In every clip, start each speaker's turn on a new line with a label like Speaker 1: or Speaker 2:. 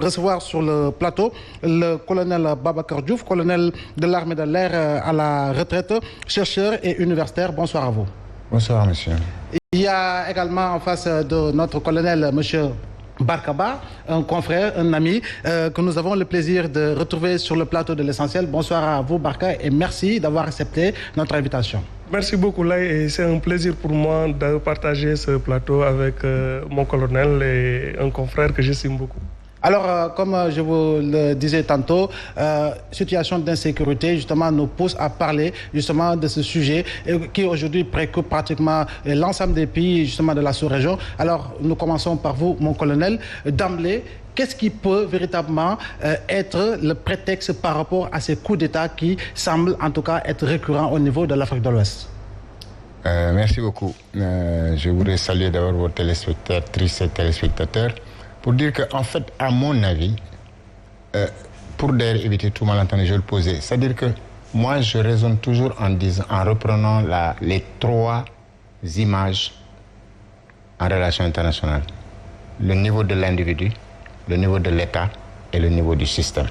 Speaker 1: Recevoir sur le plateau le colonel Babacar Diouf, colonel de l'armée de l'air à la retraite, chercheur et universitaire. Bonsoir à vous.
Speaker 2: Bonsoir, monsieur.
Speaker 1: Il y a également en face de notre colonel, monsieur Barkaba, un confrère, un ami que nous avons le plaisir de retrouver sur le plateau de l'Essentiel. Bonsoir à vous, Barka, et merci d'avoir accepté notre invitation.
Speaker 3: Merci beaucoup, Lai, et c'est un plaisir pour moi de partager ce plateau avec mon colonel et un confrère que j'estime beaucoup.
Speaker 1: Alors, comme je vous le disais tantôt, situation d'insécurité justement nous pousse à parler justement de ce sujet qui aujourd'hui préoccupe pratiquement l'ensemble des pays justement de la sous-région. Alors, nous commençons par vous, mon colonel. D'emblée, qu'est-ce qui peut véritablement être le prétexte par rapport à ces coups d'État qui semblent en tout cas être récurrents au niveau de l'Afrique de l'Ouest?
Speaker 2: Merci beaucoup. Je voudrais saluer d'abord vos téléspectatrices et téléspectateurs. Pour dire qu'en fait, à mon avis, pour d'ailleurs éviter tout malentendu, je vais le poser. C'est-à-dire que moi, je raisonne toujours en reprenant les trois images en relation internationale. Le niveau de l'individu, le niveau de l'État et le niveau du système.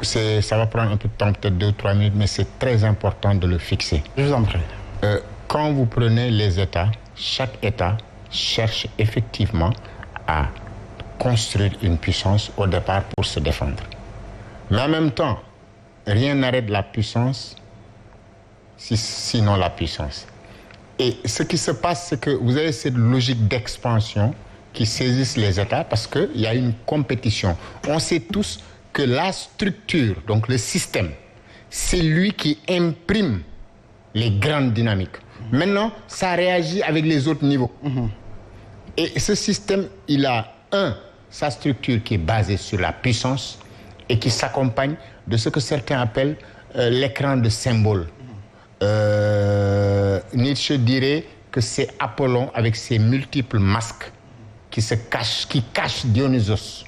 Speaker 2: Ça va prendre un peu de temps, peut-être 2 ou 3 minutes, mais c'est très important de le fixer.
Speaker 1: Je vous en prie.
Speaker 2: Quand vous prenez les États, chaque État cherche effectivement à construire une puissance au départ pour se défendre. Mais en même temps, rien n'arrête la puissance, sinon la puissance. Et ce qui se passe, c'est que vous avez cette logique d'expansion qui saisissent les États parce qu'il y a une compétition. On sait tous que la structure, donc le système, c'est lui qui imprime les grandes dynamiques. Maintenant, ça réagit avec les autres niveaux. Et ce système, il a sa structure qui est basée sur la puissance et qui s'accompagne de ce que certains appellent l'écran de symboles. Nietzsche dirait que c'est Apollon avec ses multiples masques qui cachent Dionysos.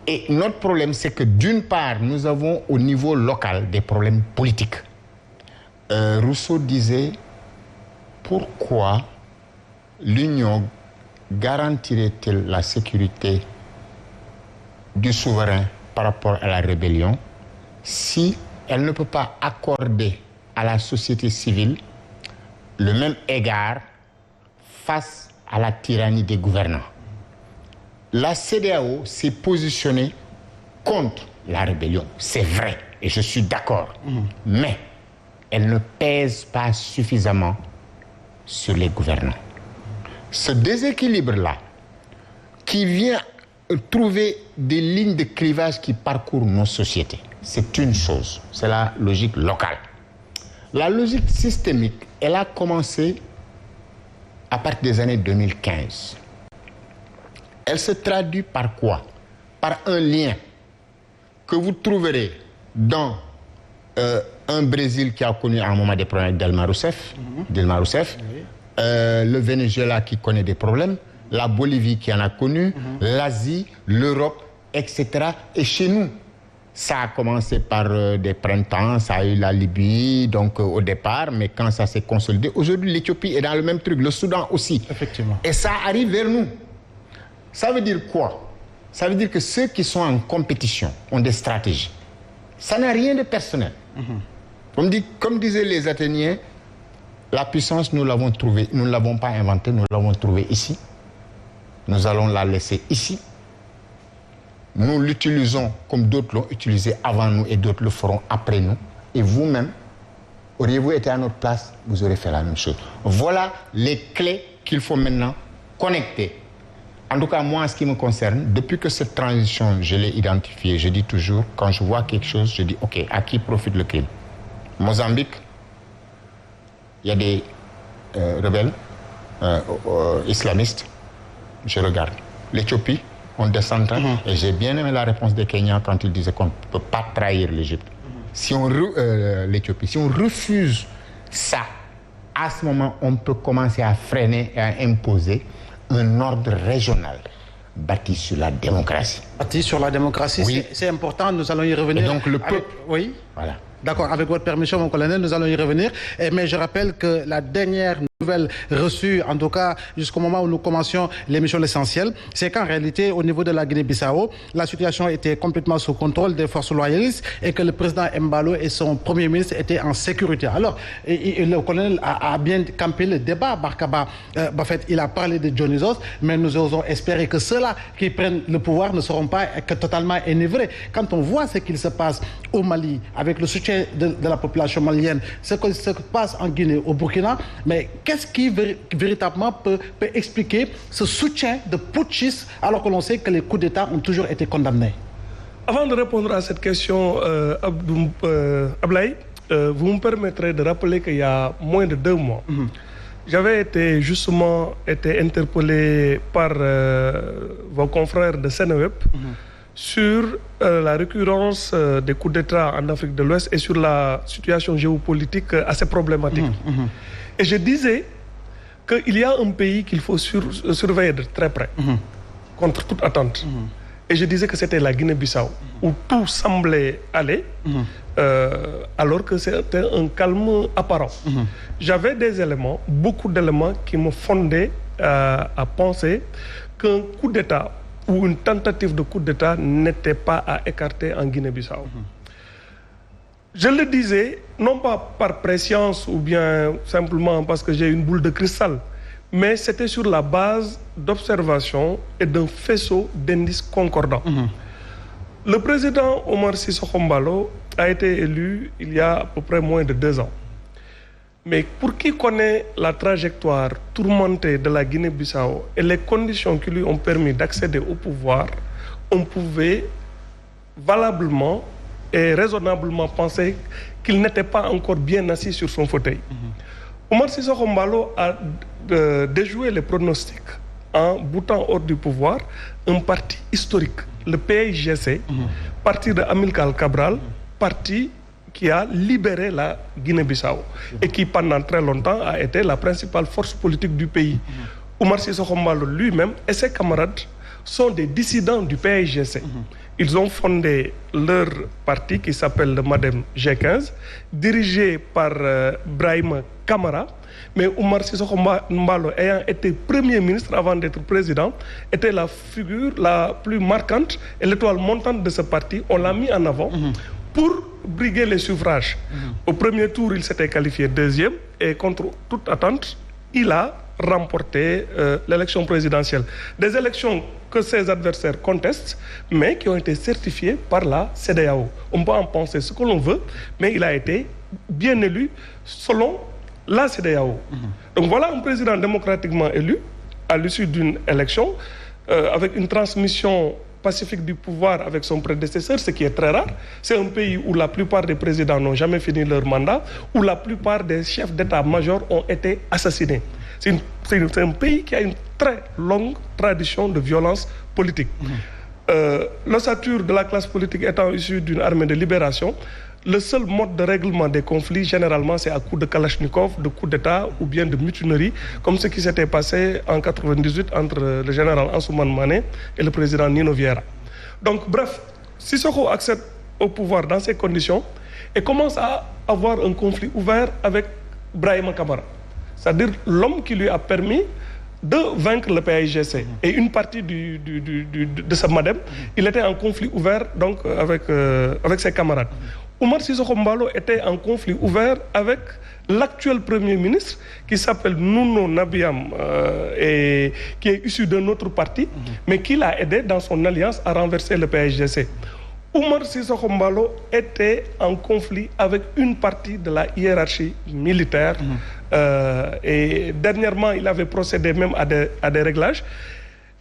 Speaker 2: Et notre problème, c'est que d'une part, nous avons au niveau local des problèmes politiques. Rousseau disait: pourquoi l'Union garantirait-elle la sécurité du souverain par rapport à la rébellion si elle ne peut pas accorder à la société civile le même égard face à la tyrannie des gouvernants? La CEDEAO s'est positionnée contre la rébellion, c'est vrai, et je suis d'accord, mais elle ne pèse pas suffisamment sur les gouvernants. Ce déséquilibre-là, qui vient trouver des lignes de clivage qui parcourent nos sociétés, c'est une chose, c'est la logique locale. La logique systémique, elle a commencé à partir des années 2015. Elle se traduit par quoi? Par un lien que vous trouverez dans un Brésil qui a connu à un moment des problèmes avec Dilma Rousseff, le Venezuela qui connaît des problèmes, la Bolivie qui en a connu, l'Asie, l'Europe, etc. Et chez nous, ça a commencé par des printemps, ça a eu la Libye, donc au départ, mais quand ça s'est consolidé, aujourd'hui l'Éthiopie est dans le même truc, le Soudan aussi.
Speaker 1: Effectivement.
Speaker 2: Et ça arrive vers nous. Ça veut dire quoi? Ça veut dire que ceux qui sont en compétition ont des stratégies. Ça n'a rien de personnel. Comme disaient les Athéniens, la puissance, nous l'avons trouvée. Nous ne l'avons pas inventée, nous l'avons trouvée ici. Nous allons la laisser ici. Nous l'utilisons comme d'autres l'ont utilisé avant nous et d'autres le feront après nous. Et vous-même, auriez-vous été à notre place, vous aurez fait la même chose. Voilà les clés qu'il faut maintenant connecter. En tout cas, moi, en ce qui me concerne, depuis que cette transition, je l'ai identifiée, je dis toujours, quand je vois quelque chose, je dis, OK, à qui profite le crime? Mozambique, il y a des rebelles islamistes, je regarde. L'Éthiopie, on descend, et j'ai bien aimé la réponse des Kenyans quand ils disaient qu'on ne peut pas trahir l'Égypte. Si on l'Éthiopie, si on refuse ça, à ce moment, on peut commencer à freiner et à imposer un ordre régional bâti sur la démocratie.
Speaker 1: Bâti sur la démocratie, oui. C'est important, nous allons y revenir.
Speaker 2: Et donc le peuple.
Speaker 1: Oui.
Speaker 2: Voilà.
Speaker 1: D'accord, avec votre permission, mon colonel, nous allons y revenir. Mais je rappelle que la dernière nouvelle reçue, en tout cas jusqu'au moment où nous commencions l'émission L'Essentiel, c'est qu'en réalité, au niveau de la Guinée-Bissau, la situation était complètement sous contrôle des forces loyalistes et que le président Embalo et son premier ministre étaient en sécurité. Alors, le colonel a bien campé le débat. Barkaba, Bafet, il a parlé de Dionysos, mais nous osons espérer que ceux-là qui prennent le pouvoir ne seront pas totalement enivrés. Quand on voit ce qu'il se passe au Mali, avec le soutien de la population malienne, ce qui se passe en Guinée, au Burkina, mais qu'est-ce qui véritablement peut expliquer ce soutien de putschistes alors que l'on sait que les coups d'État ont toujours été condamnés?
Speaker 3: Avant de répondre à cette question, Ablaye, vous me permettrez de rappeler qu'il y a moins de 2 mois, j'avais été interpellé par vos confrères de Seneweb sur la récurrence des coups d'État en Afrique de l'Ouest et sur la situation géopolitique assez problématique. Et je disais qu'il y a un pays qu'il faut surveiller de très près, contre toute attente. Et je disais que c'était la Guinée-Bissau, où tout semblait aller, alors que c'était un calme apparent. J'avais des éléments, beaucoup d'éléments qui me fondaient à penser qu'un coup d'État ou une tentative de coup d'État n'était pas à écarter en Guinée-Bissau. Je le disais, non pas par prescience ou bien simplement parce que j'ai une boule de cristal, mais c'était sur la base d'observation et d'un faisceau d'indices concordants. Le président Omar Sissoko Embalo a été élu il y a à peu près moins de 2 ans. Mais pour qui connaît la trajectoire tourmentée de la Guinée-Bissau et les conditions qui lui ont permis d'accéder au pouvoir, on pouvait valablement et raisonnablement penser qu'il n'était pas encore bien assis sur son fauteuil. Omar Sissoko Embalo a déjoué les pronostics en boutant hors du pouvoir un parti historique, le PAIGC, parti de Amilcar Cabral, parti qui a libéré la Guinée-Bissau et qui pendant très longtemps a été la principale force politique du pays. Omar Sissoko Embalo lui-même et ses camarades sont des dissidents du PAIGC. Ils ont fondé leur parti qui s'appelle le MADEM G15, dirigé par Brahima Camara. Mais Omar Sissoko Embalo, ayant été Premier ministre avant d'être président, était la figure la plus marquante et l'étoile montante de ce parti. On l'a mis en avant pour briguer les suffrages. Au premier tour, il s'était qualifié 2e et contre toute attente, il a remporté l'élection présidentielle. Des élections que ses adversaires contestent, mais qui ont été certifiées par la CEDEAO. On peut en penser ce que l'on veut, mais il a été bien élu selon la CEDEAO. Donc voilà un président démocratiquement élu à l'issue d'une élection, avec une transmission pacifique du pouvoir avec son prédécesseur, ce qui est très rare. C'est un pays où la plupart des présidents n'ont jamais fini leur mandat, où la plupart des chefs d'état-major ont été assassinés. C'est un pays qui a une très longue tradition de violence politique. L'ossature de la classe politique étant issue d'une armée de libération, le seul mode de règlement des conflits, généralement, c'est à coup de Kalachnikov, de coup d'État ou bien de mutinerie, comme ce qui s'était passé en 1998 entre le général Ansoumane Mané et le président Nino Vieira. Donc, bref, Sissoko accède au pouvoir dans ces conditions et commence à avoir un conflit ouvert avec Brahima Camara. C'est-à-dire l'homme qui lui a permis de vaincre le PAIGC. Et une partie de ce MADEM, il était en conflit ouvert donc, avec ses camarades. Omar Sissoko Embalo était en conflit ouvert avec l'actuel Premier ministre qui s'appelle Nuno Nabiam et qui est issu d'un autre parti, mais qui l'a aidé dans son alliance à renverser le PAIGC. Omar Sissoko Embalo était en conflit avec une partie de la hiérarchie militaire et dernièrement il avait procédé même à des réglages.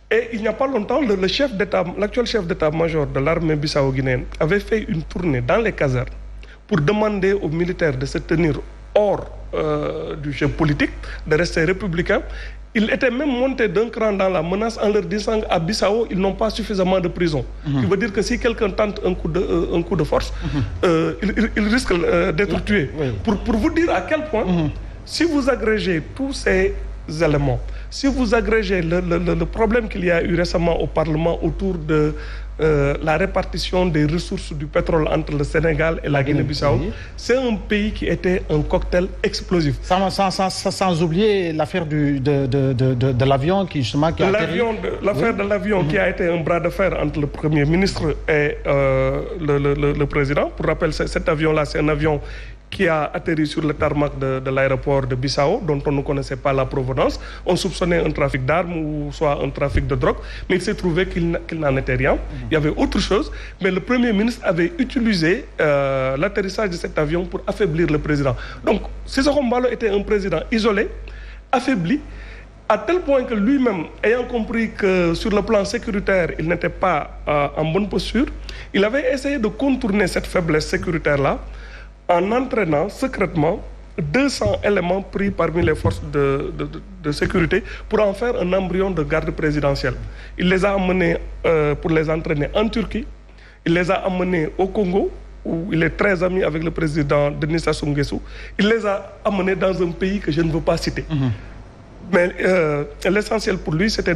Speaker 3: Et il n'y a pas longtemps, l'actuel chef d'état-major de l'armée bissau-guinéenne avait fait une tournée dans les casernes pour demander aux militaires de se tenir hors du jeu politique, de rester républicains. Il était même monté d'un cran dans la menace en leur disant qu'à Bissau, ils n'ont pas suffisamment de prison. Ce qui veut dire que si quelqu'un tente un coup de force, il risque d'être tué. Pour vous dire à quel point, si vous agrégez tous ces éléments, Si vous agrégez le problème qu'il y a eu récemment au Parlement autour de la répartition des ressources du pétrole entre le Sénégal et la Guinée-Bissau, c'est un pays qui était un cocktail explosif.
Speaker 1: Sans oublier l'affaire de l'avion qui justement qui a atterri.
Speaker 3: L'affaire de l'avion qui a été un bras de fer entre le Premier ministre et le président. Pour rappel, cet avion-là, c'est un avion qui a atterri sur le tarmac de l'aéroport de Bissau, dont on ne connaissait pas la provenance. On soupçonnait un trafic d'armes ou soit un trafic de drogue, mais il s'est trouvé qu'il n'en était rien. Il y avait autre chose, mais le Premier ministre avait utilisé l'atterrissage de cet avion pour affaiblir le président. Donc, Sissoko Embaló était un président isolé, affaibli, à tel point que lui-même, ayant compris que sur le plan sécuritaire, il n'était pas en bonne posture, il avait essayé de contourner cette faiblesse sécuritaire-là en entraînant secrètement 200 éléments pris parmi les forces de sécurité pour en faire un embryon de garde présidentielle. Il les a amenés pour les entraîner en Turquie, il les a amenés au Congo, où il est très ami avec le président Denis Sassou Nguesso. Il les a amenés dans un pays que je ne veux pas citer. Mais l'essentiel pour lui, c'était de